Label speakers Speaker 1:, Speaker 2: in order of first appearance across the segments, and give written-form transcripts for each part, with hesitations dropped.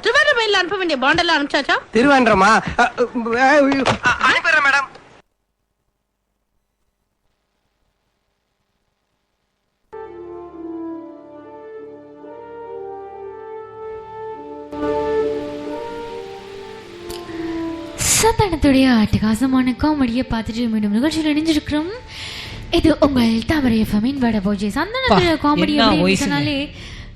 Speaker 1: திருவாரூர் மெயில அனுப்ப வேண்டிய பாண்டெல்லாம் அனுப்பிச்சாச்சா?
Speaker 2: திருவாண்டமா அனுப்பிடுறேன் மேடம்.
Speaker 3: சந்தானத்துடைய அட்டகாசமான காமெடியை பார்த்துட்டு மீண்டும் நிகழ்ச்சியில் இணைஞ்சிருக்கிறோம். இது உங்கள் தாமரை எஃப்எம்மின் வட போஜி. சந்தானத்துடைய காமெடி அப்படின்னு சொன்னாலே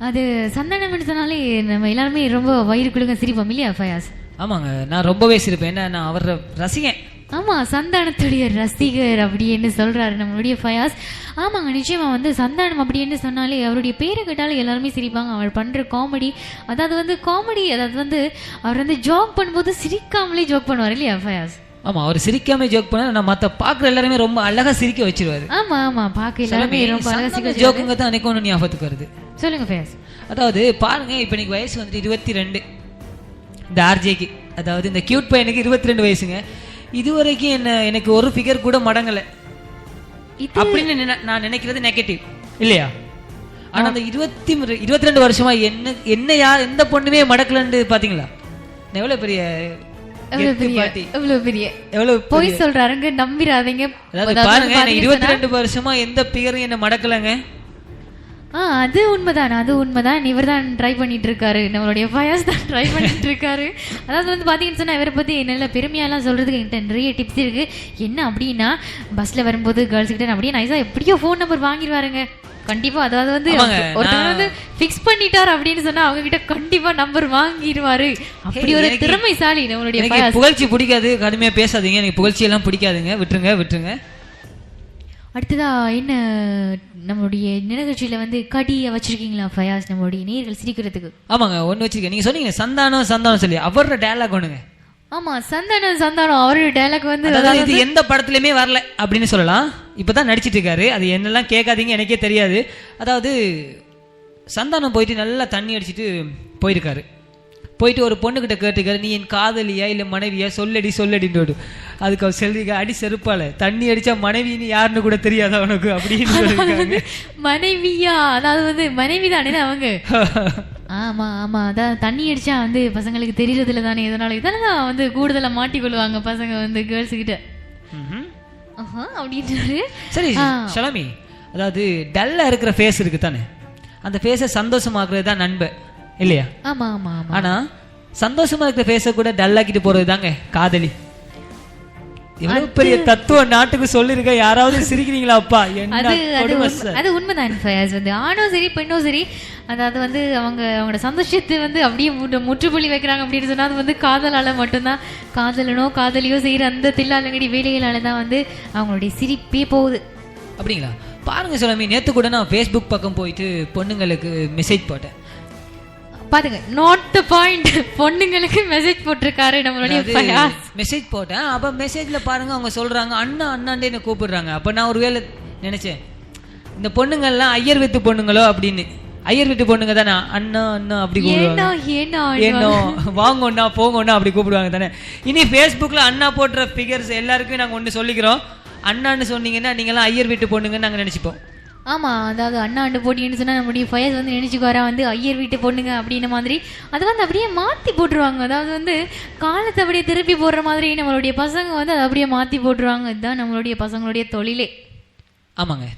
Speaker 3: அது சந்தானம் சொன்னாலே நம்ம எல்லாருமே ரொம்ப வயிறுக்குள்ளுங்க சிரிப்போம் இல்லையா ஃபயாஸ்?
Speaker 4: ஆமாங்க, நான் ரொம்பவே சிரிப்பேன். ஏன்னா நான் அவர ரசிகன்.
Speaker 3: ஆமா, சந்தானத்துடைய ரசிகர் அப்படின்னு சொல்றாரு நம்மளுடைய ஃபயாஸ். ஆமாங்க, நிச்சயமா வந்து சந்தானம் அப்படின்னு சொன்னாலே அவருடைய பேரை கேட்டாலே எல்லாருமே சிரிப்பாங்க. அவர் பண்ற காமெடி, அதாவது வந்து காமெடி, அதாவது வந்து அவர் வந்து ஜோக் பண்ணும்போது சிரிக்காமலே ஜோக் பண்ணுவார் இல்லையா ஃபயாஸ்?
Speaker 4: ஆமா, அவர் சிரிக்காம ஜோக் பண்ணா நான் மத்த பாக்குற எல்லாருமே ரொம்ப அழகா சிரிக்க வச்சிருவாரு.
Speaker 3: ஆமா ஆமா, பாக்க எல்லாருமே ரொம்ப அழகா சிரிக்க
Speaker 4: ஜோக்குங்க தான் எனக்கு ஒண்ணு ஞாபகத்துக்கு வருது.
Speaker 3: சொல்லுங்க ஃபயாஸ்.
Speaker 4: அதாவது பாருங்க, இப்ப எனக்கு வயசு வந்துட்டு 22. இந்த ஆர்ஜேக்கு, அதாவது இந்த கியூட் பையனுக்கு 22 வயசுங்க. இதுவரைக்கும் எனக்கு ஒரு ஃபிகர் கூட மடங்கல அப்படின்னு நான் நினைக்கிறது நெகட்டிவ் இல்லையா? ஆனா அந்த 22 வருஷமா என்ன யார் எந்த பொண்ணுமே மடக்கலன்னு பாத்தீங்களா? எவ்வளவு பெரிய
Speaker 3: போய் சொல்றாருங்க, நம்பிராதீங்க.
Speaker 4: பாருங்க, 22 வருஷமா எந்த பிகரும் என்ன மடக்கலங்க.
Speaker 3: அது உண்மைதான். இவர் தான் ட்ரை பண்ணிட்டு இருக்காரு, நம்மளுடைய ஃபயாஸ் தான் ட்ரை பண்ணிட்டு இருக்காரு. அதாவது வந்து பாத்தீங்கன்னு சொன்னா இவரை பத்தி நல்ல பெருமையெல்லாம் சொல்றதுக்கு என்கிட்ட நிறைய டிப்ஸ் இருக்கு. என்ன அப்படின்னா, பஸ்ல வரும்போது கேர்ள்ஸ் கிட்ட அப்படியே நைஸா எப்படியோ ஃபோன் நம்பர் வாங்கிடுவாருங்க கண்டிப்பா. அதாவது வந்து ஒருத்தர் வந்து பிக்ஸ் பண்ணிட்டார் அப்படின்னு சொன்னா அவங்க கிட்ட கண்டிப்பா நம்பர் வாங்கிடுவாரு. அப்படி ஒரு திறமைசாலி நம்மளுடைய ஃபயாஸ்.
Speaker 4: புகழ்ச்சி பிடிக்காது, கடுமையா பேசாதீங்க. எனக்கு புகழ்ச்சி எல்லாம் பிடிக்காதுங்க, விட்டுருங்க.
Speaker 3: அடுத்ததா என்ன நம்மளுடைய நிகழ்ச்சியில வந்து கடியை வச்சிருக்கீங்களா ஃபயாஸ், நம்மளுடைய நேயர்கள் சிரிக்கிறதுக்கு?
Speaker 4: ஆமாங்க, ஒண்ணு வச்சிருக்கேன். நீங்க சொன்னீங்க சந்தானம் சொல்லி அவரோட டயலாக் ஒண்ணுங்க.
Speaker 3: ஆமா, சந்தானம் அவரோட டயலாக் வந்து
Speaker 4: இது எந்த படத்துலயுமே வரல அப்படின்னு சொல்லலாம். இப்பதான் நடிச்சிட்டு இருக்காரு. அது என்னெல்லாம் கேட்காதீங்க, எனக்கே தெரியாது. அதாவது சந்தானம் போயிட்டு நல்லா தண்ணி அடிச்சுட்டு போயிட்டு ஒரு பொண்ணுகிட்ட கேட்டுக்காரு, நீ என் காதலியா இல்ல மனைவியா, சொல்லடின்னு. அதுக்கு அவர் செல்விக அடி செருப்பால, தண்ணி அடிச்சா மனைவின்னு யாருன்னு கூட தெரியாதா உனக்கு அப்படின்னு.
Speaker 3: மனைவியா? அதாவது வந்து மனைவி தானே அவங்க. ஆமா, அதான் தண்ணி அடிச்சா வந்து பசங்களுக்கு தெரியறதுல தானே, இதனாலதான் வந்து கூடுதலா மாட்டிக்கொள்ளுவாங்க பசங்க வந்து கேர்ள்ஸ் கிட்ட அப்படின்றாரு.
Speaker 4: சரி ஷலமி, அதாவது டல்லா இருக்கிற ஃபேஸ் இருக்கு தானே, அந்த ஃபேஸை சந்தோஷமாக்குறது தான் நண்பன் இல்லையா?
Speaker 3: ஆமா.
Speaker 4: ஆனா சந்தோஷமா இருக்கிற ஃபேஸ கூட டல்லாக்கிட்டு போறது தாங்க காதலி. இவ்வளவு பெரிய தத்துவ நாட்டுக்கு சொல்லிருக்க, யாராவது சிரிக்கிறீங்களா அப்பா?
Speaker 3: அது உண்மைதான் ஃபயாஸ். வந்து ஆணோ சரி பெண்ணோ சரி, அதாவது வந்து அவங்களோட சந்தோஷத்தை வந்து அப்படியே முற்றுப்புள்ளி வைக்கிறாங்க அப்படின்னு சொன்னா அது வந்து காதலால மட்டும்தான். காதலனோ காதலியோ செய்யற அந்த தில்லாலங்கடி வேலைகளால தான் வந்து அவங்களுடைய சிரிப்பே போகுது.
Speaker 4: அப்படிங்களா? பாருங்க ஷலமி, நேத்து கூட நான் ஃபேஸ்புக் பக்கம் போயிட்டு பொண்ணுங்களுக்கு மெசேஜ் போட்டேன்.
Speaker 3: பாருங்க, நோட் தி பாயிண்ட். பொண்ணுங்களுக்கு மெசேஜ் போட்டிருக்காரு நம்மளுடைய ஃபயாஸ்.
Speaker 4: மெசேஜ் போட்டேன். அப்ப மெசேஜ்ல பாருங்க, அவங்க சொல்றாங்க அண்ணாண்டே என்ன கூப்பிடுறாங்க. அப்ப நான் ஒருவேளை நினைச்சேன், இந்த பொண்ணுங்க எல்லாம் ஐயர் வீட்டு பொண்ணுங்களோ அப்படின்னு. ஐயர் வீட்டு பொண்ணுங்க தானே அண்ணா அப்படி கூப்பிடுவாங்க. ஏனோ வாங்கண்ணா போங்கண்ணா அப்படி கூப்பிடுவாங்க தானே. இனி ஃபேஸ்புக்ல அண்ணா போடுற ஃபிகர்ஸ் எல்லாருக்கும் நாங்க ஒண்ணு சொல்லிக்கிறோம், அண்ணான்னு சொன்னீங்கன்னா நீங்க எல்லாம் ஐயர் வீட்டு பொண்ணுங்கன்னு நாங்க நினைச்சுப்போம்.
Speaker 3: ஆமா, அதாவது அண்ணாண்டு போட்டின்னு சொன்னா நம்முடைய ஃபயாஸ் வந்து நினைச்சுக்குவாரா வந்து ஐயர் வீட்டு பொண்ணுங்க அப்படின்ன மாதிரி. அது வந்து அப்படியே மாத்தி போட்டுருவாங்க. அதாவது வந்து காலத்தை அப்படியே திருப்பி போடுற மாதிரி நம்மளுடைய பசங்க வந்து அதை அப்படியே மாத்தி போட்டுருவாங்க. இதுதான் நம்மளுடைய பசங்களுடைய தொழிலே.
Speaker 4: ஆமாங்க,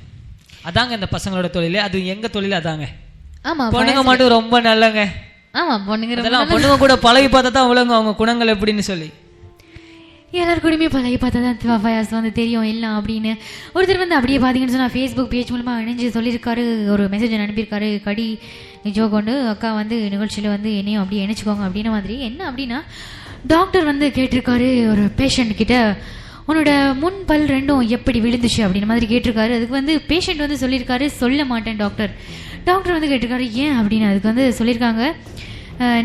Speaker 4: அதாங்க இந்த பசங்களோட தொழிலே. அது எங்க தொழில் அதாங்க.
Speaker 3: ஆமா,
Speaker 4: பொண்ணுங்க மட்டும் ரொம்ப நல்லங்க.
Speaker 3: ஆமா,
Speaker 4: பொண்ணுங்க கூட பழகி பார்த்தா தான் உலகம் அவங்க குணங்கள் எப்படின்னு சொல்லி
Speaker 3: எல்லாரும் கூடயுமே பழகி பார்த்தா தான் ஃபயாஸ் வந்து தெரியும் எல்லாம் அப்படின்னு. ஒருத்தர் வந்து அப்படியே பார்த்தீங்கன்னு சொன்னால் ஃபேஸ்புக் பேஜ் மூலமாக இணைஞ்சு சொல்லியிருக்காரு, ஒரு மெசேஜ் அனுப்பியிருக்காரு. கடி ஜோ கொண்டு அக்கா வந்து நிகழ்ச்சியில் வந்து என்னையும் அப்படியே இணைச்சிக்கோங்க அப்படின்ன மாதிரி. என்ன அப்படின்னா, டாக்டர் வந்து கேட்டிருக்காரு ஒரு பேஷண்ட் கிட்ட, உன்னோட முன் பல் ரெண்டும் எப்படி விழுந்துச்சு அப்படின்ற மாதிரி கேட்டிருக்காரு. அதுக்கு வந்து பேஷண்ட் வந்து சொல்லியிருக்காரு, சொல்ல மாட்டேன் டாக்டர். டாக்டர் வந்து கேட்டிருக்காரு ஏன் அப்படின்னு. அதுக்கு வந்து சொல்லியிருக்காங்க,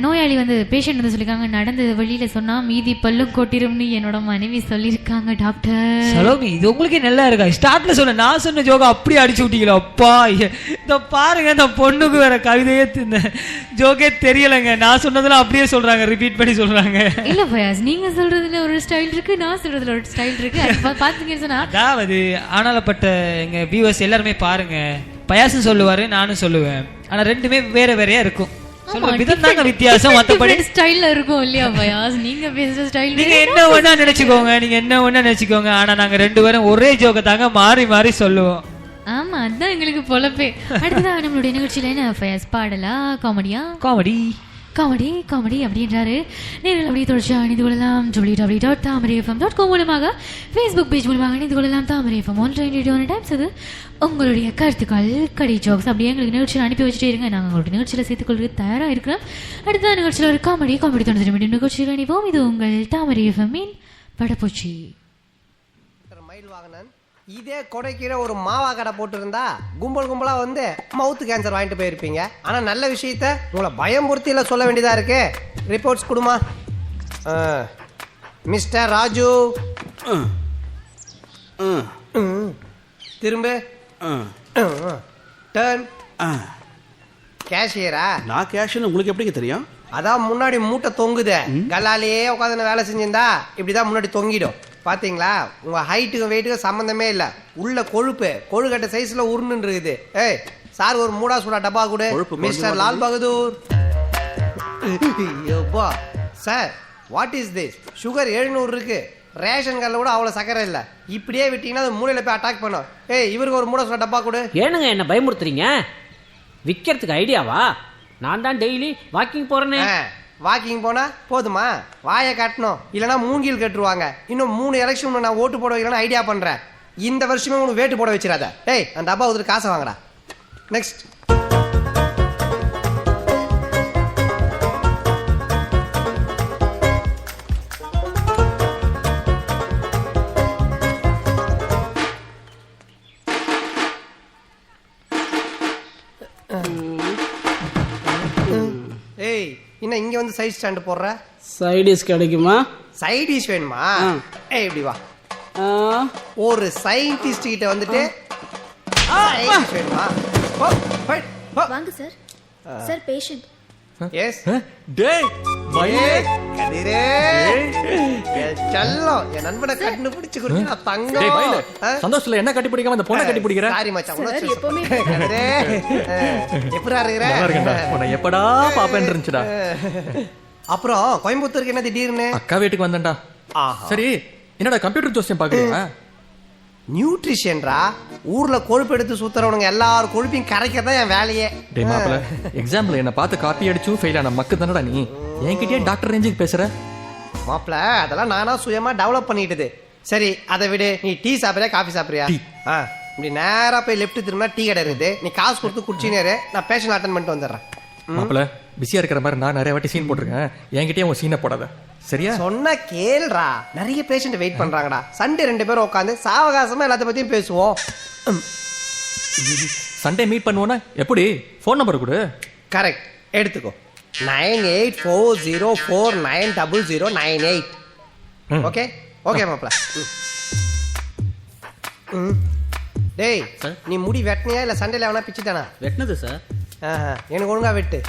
Speaker 3: நோயாளி வந்து பேஷண்ட் வந்து சொல்லியிருக்காங்க, நடந்தது வெளியில சொன்னா மீதி பல்லும் கொட்டிரும்னு என்னோட மனைவி சொல்லியிருக்காங்க டாக்டர்.
Speaker 4: சலோமி, இது உங்களுக்கே நல்லா இருக்கா? ஸ்டார்ட்ல சொன்ன நான் சொன்ன ஜோகா அப்படியே அடிச்சு விட்டீங்களா அப்பா? இந்த பாருங்க, இந்த பொண்ணுக்கு வேற கவிதையே ஜோக்கே தெரியலைங்க. நான் சொன்னதெல்லாம் அப்படியே சொல்றாங்க, ரிப்பீட் பண்ணி சொல்றாங்க.
Speaker 3: இல்ல ஃபயாஸ், நீங்க சொல்றதுல ஒரு ஸ்டைல் இருக்கு, நான் சொல்றதுல ஒரு ஸ்டைல் இருக்கு. பாத்தீங்கன்னு சொன்னா
Speaker 4: அதாவது ஆனாலப்பட்ட எங்க வியூவர்ஸ் எல்லாருமே பாருங்க, பயாசும் சொல்லுவாரு, நானும் சொல்லுவேன். ஆனா ரெண்டுமே வேற வேறையா இருக்கும். சொல்ற விதம் தாங்க வித்தியாசம். மத்தபடி
Speaker 3: ஸ்டைல்ல இருக்கும் இல்லையா பயாஸ்? நீங்க பேசுற ஸ்டைல்
Speaker 4: நீங்க என்ன வேணா நினைச்சுக்கோங்க, ஆனா நாங்க ரெண்டு பேரும் ஒரே ஜோக்க தாங்க மாறி மாறி சொல்லுவோம்.
Speaker 3: ஆமா, அதான் எங்களுக்கு பொழப்பே. அடுத்ததா நம்மளுடைய நிகழ்ச்சியில என்ன பயாஸ், பாடலா காமெடியா? காமெடி அப்படின்றாரு. நேரில் அப்படியே தொடர்ச்சியா இணைந்து கொள்ளலாம். www.tamarifm.com மூலமாக ஃபேஸ்புக் பேஜ் மூலமாக இணைந்து கொள்ளலாம். தாமரை FM 1 டைம்ஸ். அது உங்களுடைய கருத்துக்கள், கடி ஜோக்ஸ் அப்படியே எங்களுக்கு நிகழ்ச்சியில் அனுப்பி வச்சுட்டே இருங்க. நாங்கள் உங்களுடைய நிகழ்ச்சியில் சேர்த்துக்கொள்வது தயாராக இருக்கிறோம். அடுத்த நிகழ்ச்சியில் ஒரு காமெடி 90 நிமிடம் நிகழ்ச்சியில் இணைப்போம். இது உங்கள் தாமரை எஃப்எம்மின் படப்பூச்சி.
Speaker 2: இதே கொடைக்கீரை ஒரு மாவா கடை போட்டு இருந்தா கும்பலா வந்து மவுத் கேன்சர் வாங்கிட்டு போயிருப்பீங்க. ஆனா நல்ல விஷயத்த உங்களை பயம்புறுத்தியில சொல்ல வேண்டியதா இருக்கு. ரிப்போர்ட்ஸ் கொடுமா. மிஸ்டர் ராஜு, திரும்ப டர்ன். கேஷியரா?
Speaker 5: நான் கேஷியர் உங்களுக்கு எப்படிங்க தெரியும்?
Speaker 2: அதான் முன்னாடி மூட்டை தொங்குது. கல்லாலேயே உட்காந்து வேலை செஞ்சிருந்தா இப்படிதான் முன்னாடி தொங்கிடும். பாத்தீங்களா? உங்க ஹைட்டுக்கும் வெயிட்டுக்கும் சம்பந்தமே இல்ல. உள்ள கொழுக்கட்டை சைஸ்ல உருண்டு இருக்குது. ஏய் சார், ஒரு மூடா சூடா டப்பா கொடு. Mister Lal Bahadur. Sir, what is this? Sugar 700 இருக்கு. ரேஷன் கார்டில் கூட அவ்வளோ சக்கரை இல்லை. இப்படியே விட்டீங்கன்னா அது மூளையில போய் அட்டாக் பண்ணும். ஏய், இவருக்கு ஒரு மூடா சூடா டப்பா கொடு.
Speaker 6: ஏனுங்க என்ன பயமுறுத்துறீங்க? விற்கிறதுக்கு ஐடியாவா? நான் தான் டெய்லி வாக்கிங் போறேனே.
Speaker 2: வாக்கிங் போனா போதுமா? வாயை காட்டணும், இல்லைன்னா மூங்கில் கட்டுருவாங்க. இன்னும் 3 எலெக்ஷன் நான் ஓட்டு போட வைக்கலாம்னு ஐடியா பண்றேன். இந்த வருஷமே உனக்கு வேட்டு போட வச்சிடாத. ஏய், அந்த டப்பா ஒருத்தர் காசை வாங்கடா. நெக்ஸ்ட். ஏய், என்ன இங்க வந்து சைடு ஸ்டாண்ட் போடுற?
Speaker 6: சைடிஸ் கிடைக்குமா?
Speaker 2: சைடிஷ் வேணுமா? ஏய், இப்படி வா. ஒரு சயின்டிஸ்ட் கிட்ட வந்துட்டு சைடிஷ் வேணுமா?
Speaker 7: வாங்க சார். Sir patient.
Speaker 2: எஸ்.
Speaker 8: டேய் மயிலே
Speaker 2: கதிரே, செல்லம், என் நண்பனை கண்ணு பிடிச்சு கொடுத்தா தங்கம்.
Speaker 8: டேய் மயிலே, சந்தோஷத்துல என்ன கட்டி பிடிக்காம அந்த பொண்ணை கட்டி பிடிக்கிற?
Speaker 2: சாரி மச்சான்.
Speaker 7: சார் எப்பவுமே
Speaker 2: கதிரே, எப்படா இருக்கற?
Speaker 8: நல்லா இருக்கேன்டா. உன்னை எப்படா பாப்பேன்னு இருந்துச்சுடா.
Speaker 2: அப்புறம் கோயம்புத்தூருக்கு என்ன திடீர்னு?
Speaker 8: அக்கா வீட்டுக்கு வந்தேன்டா. சரி, என்னடா கம்ப்யூட்டர் ஜோசியம் பாக்குறியா?
Speaker 2: நியூட்ரிஷன்ரா. ஊர்ல கொழுப்பு எடுத்து சுத்துறவனுங்க எல்லாரும் கொழுப்பையும் கரைக்கதான் என் வேலையே.
Speaker 8: டேய் மாப்ள, எக்ஸாம்ல என்ன பார்த்து காப்பி அடிச்சு ஃபெயில் ஆன மக்கு தானடா நீ. என்கிட்டயே டாக்டர் ரேஞ்சுக்கு பேசுற?
Speaker 2: மாப்ள, அதெல்லாம் நானா சுயமா டெவலப் பண்ணிட்டது. சரி, அதை விடு. நீ டீ சாப்பிடுறியா காஃபி சாப்பிடுறியா? இப்படி நேரா போய் லெஃப்ட் திரும்பினா டீ கடை இருக்குது. நீ காசு கொடுத்து குடிச்சினே, நான் பேஷண்ட் அட்டென்ட் பண்ணிட்டு வந்துடுறேன்.
Speaker 8: மாப்ள, பிஸியா இருக்கிற மாதிரி நான் நிறைய வாட்டி சீன் போட்டிருக்கேன். என்கிட்டயே உன் சீனை போடாத, சரியா?
Speaker 2: சொன்ன கேள்றா. நிறைய பேஷண்ட் வெயிட் பண்றாங்கடா. சண்டே 2 பேரும் உட்காந்து சாவகாசமா எல்லாத்த பத்தியும் பேசுவோம்.
Speaker 8: சண்டே மீட் பண்ணுவோன்னா எப்படி? ஃபோன் நம்பர் கொடு.
Speaker 2: கரெக்ட், எடுத்துக்கோ. 9840490098. ஓகே ஓகே மாப்ள. டேய், நீ முடி வெட்டினியா இல்ல சண்டையில வேணா பிச்சுட்டானா?
Speaker 6: வெட்டினது சார்.
Speaker 2: எனக்கு ஒழுங்கா வெட்டு.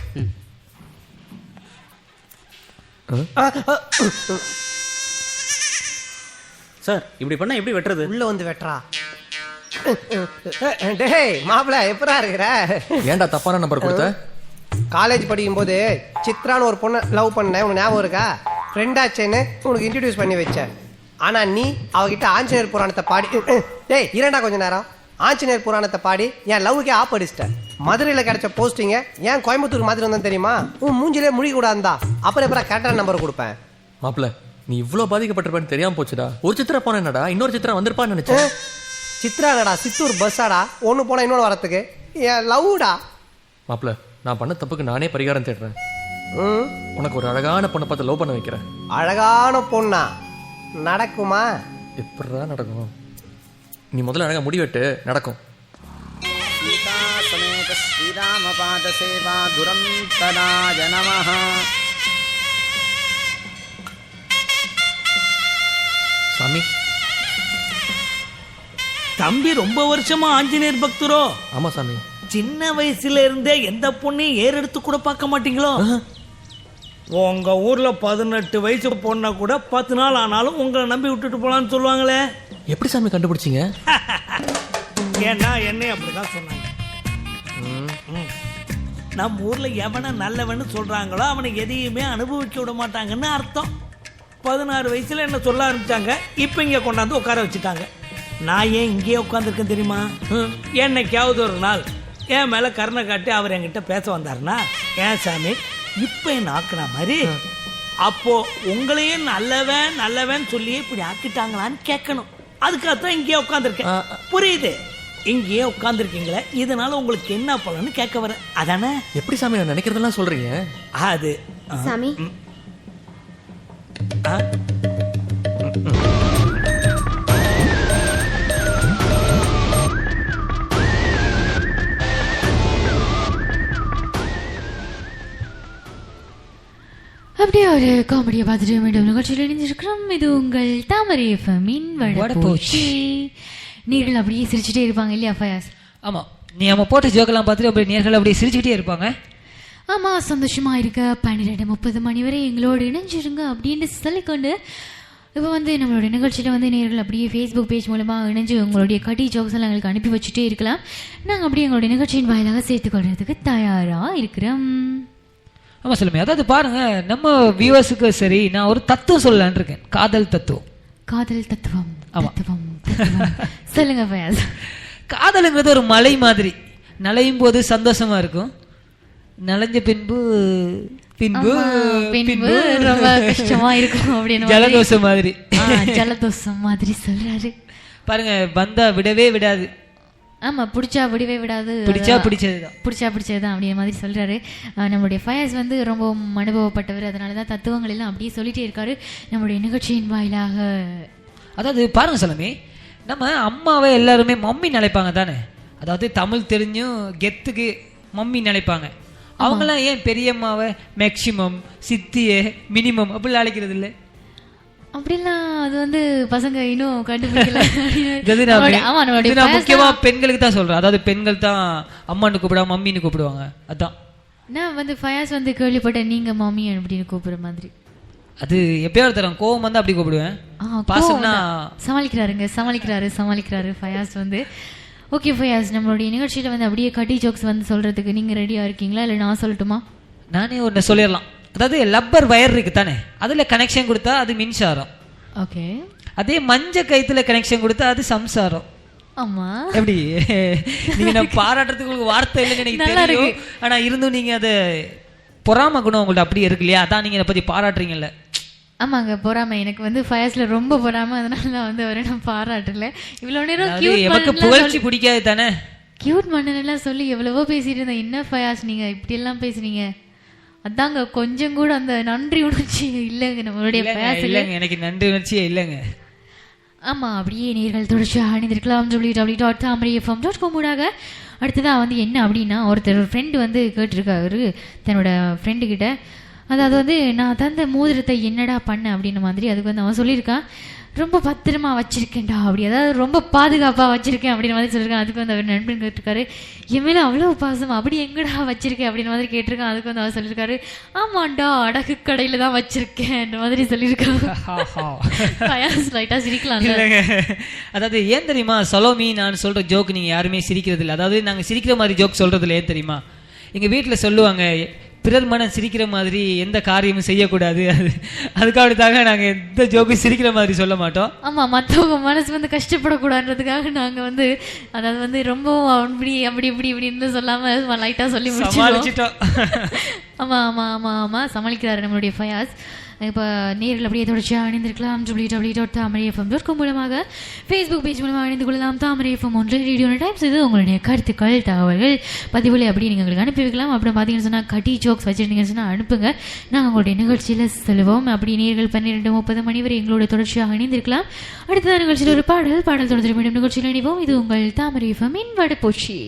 Speaker 6: சார், இப்படி பண்ணா எப்படி வெட்டுறது?
Speaker 2: உள்ள வந்து வெட்டுறா. டேய் மாப்ள, எப்படா இருக்கிற?
Speaker 8: ஏன்டா தப்பான நம்பர் கொடுத்த?
Speaker 2: காலேஜ் படிக்கும் போது சித்ரான்னு ஒரு பொண்ணை லவ் பண்ண, உனக்கு ஞாபகம் இருக்கா? ஃப்ரெண்டாச்சேன்னு உனக்கு இன்ட்ரடியூஸ் பண்ணி வச்சேன். ஆனா நீ அவகிட்ட ஆஞ்சநேயர் புராணத்தை பாடி, டேய் இரண்டா கொஞ்ச நேரம், ஆஞ்சநேயர் புராணத்தை பாடி என் லவ்வுக்கே ஆப் அடிச்சிட்டேன். மதுரையில் கிடைச்ச போஸ்டிங்க ஏன் கோயம்புத்தூர் மாதிரி வந்தேன் தெரியுமா? உன் மூஞ்சிலே முழிக்க கூடாதுந்தா. அப்புறம் எப்பறம் கரெக்டான நம்பர் கொடுப்பேன்.
Speaker 8: மாப்ள, நீ இவ்வளவு பாதிக்கப்பட்டிருப்பேன்னு தெரியாம போச்சுடா. ஒரு சித்ரா போன என்னடா, இன்னொரு சித்ரா வந்திருப்பான்னு நினைச்சேன்.
Speaker 2: சித்ராடா, சித்தூர் பஸ்ஸாடா. ஒன்னு போனா இன்னொன்று வரத்துக்கு. என் லவ்டா.
Speaker 8: மாப்ள, நான் பண்ண தப்புக்கு நானே பரிகாரம் தேடுறேன். உனக்கு ஒரு அழகான பொண்ணை பார்த்து லவ் பண்ண வைக்கிறேன்.
Speaker 2: அழகான பொண்ணா? நடக்குமா?
Speaker 8: எப்படா நடக்கும்? நீ முதல்ல அழகா முடிவெட்டு, நடக்கும்.
Speaker 6: சீதா சமேத ஸ்ரீராம பாத சேவா துரந்தராய நமஹ.
Speaker 8: சாமி,
Speaker 9: தம்பி ரொம்ப வருஷமா ஆஞ்சநேயர் பக்தரோ?
Speaker 8: ஆமா சாமி.
Speaker 9: சின்ன வயசுல இருந்தே எந்த பொண்ணையும் ஏறெடுத்து கூட பார்க்க மாட்டீங்களோ? உங்க ஊர்ல 18 வயசு பொண்ணா கூட 10 நாள் ஆனாலும் உங்களை நம்பி விட்டுட்டு போலான்னு சொல்லுவாங்களே.
Speaker 8: எப்படி சாமி கண்டுபிடிச்சீங்க?
Speaker 9: ஏன்னா என்னை அப்படிதான் சொன்னாங்க. நம்ம ஊர்ல எவனை நல்லவன்னு சொல்றாங்களோ அவனை எதையுமே அனுபவிக்க விட மாட்டாங்கன்னு அர்த்தம். 16 வயசுல என்ன சொல்ல ஆரம்பிச்சாங்க, இப்ப இங்க கொண்டாந்து உட்கார வச்சுட்டாங்க. நான் ஏன் இங்கேயே உட்காந்துருக்கேன் தெரியுமா? என்னைக்காவது ஒரு நாள் என் மேல கருணை காட்டி அவர் என்கிட்ட பேச வந்தாருன்னா, ஏன் சாமி இப்ப என்ன ஆக்குன மாதிரி அப்போ உங்களையும் நல்லவன் நல்லவன் சொல்லி இப்படி ஆக்கிட்டாங்களான்னு கேட்கணும். அதுக்காகத்தான் இங்கேயே உட்காந்துருக்கேன். புரியுது? இங்கேயே உட்காந்துருக்கீங்களே, இதனால உங்களுக்கு என்ன பலன்னு கேட்க வர, அதானே?
Speaker 8: எப்படி சாமி நான் நினைக்கிறதெல்லாம் சொல்றீங்க?
Speaker 9: அது
Speaker 7: சாமி
Speaker 3: அப்படியே ஒரு காமெடியை பார்த்துட்டு மீண்டும் நிகழ்ச்சியில் இணைஞ்சிருக்கிறோம். இது உங்கள் தாமரை எஃப்எம்மின் வடபோச்சி. நீர்கள் அப்படியே சிரிச்சுட்டே இருப்பாங்க இல்லையா ஃபயாஸ்?
Speaker 4: ஆமா, நீ நம்ம போட்ட ஜோக்கெல்லாம் பார்த்துட்டு அப்படியே நேர்கள் அப்படியே சிரிச்சுக்கிட்டே இருப்பாங்க.
Speaker 3: ஆமா, சந்தோஷமா இருக்க 12:30 மணி வரை எங்களோடு இணைஞ்சிருங்க அப்படின்னு சொல்லிக்கொண்டு இப்போ வந்து நம்மளுடைய நிகழ்ச்சியில் வந்து நேர்கள் அப்படியே ஃபேஸ்புக் பேஜ் மூலமாக இணைஞ்சு உங்களுடைய கடி ஜோக்ஸ் எல்லாம் எங்களுக்கு அனுப்பி வச்சுட்டே இருக்கலாம். நாங்கள் அப்படியே எங்களுடைய நிகழ்ச்சியின் வாயிலாக சேர்த்துக்கொள்றதுக்கு தயாராக இருக்கிறோம்.
Speaker 4: ஆமா சொல்லுமே, அதாவது பாருங்க, நம்ம வியூவர்ஸுக்கு சரி, நான் ஒரு தத்துவம் சொல்லலான்னு இருக்கேன். காதல் தத்துவம்.
Speaker 3: காதல் தத்துவம்.
Speaker 4: ஆமா.
Speaker 3: தத்துவம் சொல்லுங்க ஃபயாஸ்.
Speaker 4: காதலுங்கிறது ஒரு மலை மாதிரி. நலையும் போது சந்தோஷமா இருக்கும், நலைஞ்ச பின்பு
Speaker 3: ரொம்ப கஷ்டமா இருக்கும் அப்படின்னு
Speaker 4: ஜலதோஷம் மாதிரி.
Speaker 3: ஜலதோஷம் மாதிரி சொல்றாரு
Speaker 4: பாருங்க. வந்தா விடவே விடாது.
Speaker 3: ஆமா, பிடிச்சா விடவே விடாது,
Speaker 4: பிடிச்சா பிடிச்சதுதான்,
Speaker 3: பிடிச்சா பிடிச்சதுதான் அப்படிங்கிற மாதிரி சொல்றாரு. நம்மளுடைய ஃபயாஸ் வந்து ரொம்ப அனுபவப்பட்டவர், அதனாலதான் தத்துவங்கள் எல்லாம் அப்படியே சொல்லிட்டே இருக்காரு நம்மளுடைய நிகழ்ச்சியின் வாயிலாக.
Speaker 4: அதாவது பாருங்க சொல்லமே, நம்ம அம்மாவை எல்லாருமே மம்மி நினைப்பாங்க தானே. அதாவது தமிழ் தெரிஞ்சும் கெத்துக்கு மம்மி நினைப்பாங்க. அவங்களாம் ஏன் பெரியம்மாவை மேக்சிமம், சித்தியே மினிமம் அப்படி அழைக்கிறது இல்லை?
Speaker 3: அப்படிலாம் அது வந்து பசங்க இன்னும் கண்டுபிடிக்கல.
Speaker 4: முக்கியமா பெண்களுக்கு தான் சொல்றேன். அதாவது பெண்கள் தான் அம்மான்னு கூப்பிடுவாங்க, மம்மின்னு கூப்பிடுவாங்க. அதான்
Speaker 3: நான் வந்து ஃபயாஸ் வந்து கேள்விப்பட்டேன், நீங்க மம்மி அப்படின்னு கூப்பிடுற மாதிரி.
Speaker 4: அது எப்பயாவது தரும், கோவம் வந்து அப்படி கூப்பிடுவேன். பாசம்னா
Speaker 3: சமாளிக்கிறாரு ஃபயாஸ் வந்து. ஓகே ஃபயாஸ், நம்மளுடைய நிகழ்ச்சியில வந்து அப்படியே கட்டி ஜோக்ஸ் வந்து சொல்றதுக்கு நீங்க ரெடியா இருக்கீங்களா, இல்லை நான் சொல்லட்டுமா?
Speaker 4: நானே ஒன்று சொல்லிடலாம். அதாவது லப்பர் வயர் இருக்கு தானே, அதுல கனெக்ஷன் கொடுத்தா அது மின்சாரம்.
Speaker 3: ஓகே.
Speaker 4: அதே மஞ்ச கயித்துல கனெக்ஷன் கொடுத்தா அது சம்சாரம்.
Speaker 3: ஆமா.
Speaker 4: எப்படி நீங்க நான் பாராட்டுறதுக்கு உங்களுக்கு வார்த்தை இல்லைன்னு எனக்கு தெரியும். ஆனா இருந்தும் நீங்க அதை பொறாம குணம் உங்கள்ட்ட அப்படியே இருக்கு இல்லையா, அதான் நீங்க பத்தி பாராட்டுறீங்கல்ல.
Speaker 3: ஆமாங்க, பொறாம. எனக்கு வந்து ஃபயாஸ்ல ரொம்ப பொறாம, அதனால நான் வந்து அவரை நான் பாராட்டல. இவ்வளவு நேரம்
Speaker 4: எனக்கு புகழ்ச்சி பிடிக்காது தானே.
Speaker 3: கியூட் மன்னன் சொல்லி எவ்வளவோ பேசிட்டு இருந்தேன். என்ன ஃபயாஸ் நீங்க இப்படி எல்லாம் பேசுறீங்க? அதாங்க கொஞ்சம் கூட அந்த நன்றி உணர்ச்சி இல்லைங்க நம்மளுடைய ஃபயாஸ்ல.
Speaker 4: எனக்கு நன்றி உணர்ச்சியே இல்லைங்க.
Speaker 3: ஆமா, அப்படியே நேர்கள் தொடர்ச்சியாக அணிந்திருக்கலாம் www.tamrayfm.com ஊடாக. அடுத்ததாக வந்து என்ன அப்படின்னா, ஒரு ஃப்ரெண்டு வந்து கேட்டிருக்காரு தன்னோட ஃப்ரெண்டு கிட்ட. அதாவது வந்து நான் தந்த மோதிரத்தை என்னடா பண்ண அப்படின்ன மாதிரி. அதுக்கு வந்து அவன் சொல்லியிருக்கான், ரொம்ப பத்திரமா வச்சிருக்கேன்டா அப்படி, அதாவது ரொம்ப பாதுகாப்பாக வச்சிருக்கேன் அப்படின்ற மாதிரி சொல்லியிருக்கான். அதுக்கு வந்து அவர் நண்பன் கேட்டிருக்காரு, என் மேலே அவ்வளோ பாசம், அப்படி எங்கடா வச்சிருக்கேன் அப்படின்ற மாதிரி கேட்டிருக்கான். அதுக்கு வந்து அவர் சொல்லியிருக்காரு, ஆமாண்டா அடகு கடையில் தான் வச்சிருக்கேன் மாதிரி சொல்லியிருக்காங்க. சிரிக்கலாம்.
Speaker 4: அதாவது ஏன் தெரியுமா சலோமி, நான் சொல்ற ஜோக் நீங்க யாருமே சிரிக்கிறது இல்லை. அதாவது நாங்கள் சிரிக்கிற மாதிரி ஜோக் சொல்றது இல்லை. ஏன் தெரியுமா, எங்க வீட்டில் சொல்லுவாங்க, பிறர் மனம் சிரிக்கிற மாதிரி எந்த காரியமும் செய்யக்கூடாது. அதுக்காக நாங்க எந்த ஜோக்கும் சிரிக்கிற மாதிரி சொல்ல மாட்டோம்.
Speaker 3: ஆமா, மற்றவங்க மனசு வந்து கஷ்டப்படக்கூடாதுன்றதுக்காக நாங்க வந்து அதாவது வந்து ரொம்ப அப்படி அப்படி இப்படி இப்படின்னு சொல்லாம லைட்டா சொல்லி முடிச்சிட்டோம். ஆமா ஆமா ஆமா ஆமா சமாளிக்கிறாரு நம்மளுடைய ஃபயாஸ். இப்போ நேரில் அப்படியே தொடர்ச்சியாக அணிந்திருக்கலாம் www.tamrayfm.com மூலமாக, ஃபேஸ்புக் பேஜ் மூலமாக அணிந்து கொள்ளலாம். தாமரை எஃப்எம் ஒன்றில் ரேடியோ டைம்ஸ். இது உங்களுடைய கருத்துக்கள், தகவல்கள், பதிவுகளை அப்படி நீங்கள் எங்களுக்கு அனுப்பி வைக்கலாம். அப்புறம் பார்த்தீங்கன்னு சொன்னால் கட்டி ஜோக்ஸ் வச்சுருந்தீங்கன்னு சொன்னால் அனுப்புங்க, நாங்கள் உங்களுடைய நிகழ்ச்சியில் சொல்லுவோம். அப்படி நேர்கள் 12:30 மணி வரை எங்களோட தொடர்ச்சியாக அணிந்திருக்கலாம். அடுத்த நிகழ்ச்சியில் ஒரு பாடல் தொடர்ந்து மீண்டும் நிகழ்ச்சியில் இணைவோம். இது உங்கள் தாமரை எஃப்எம் இன் வடபோச்சி.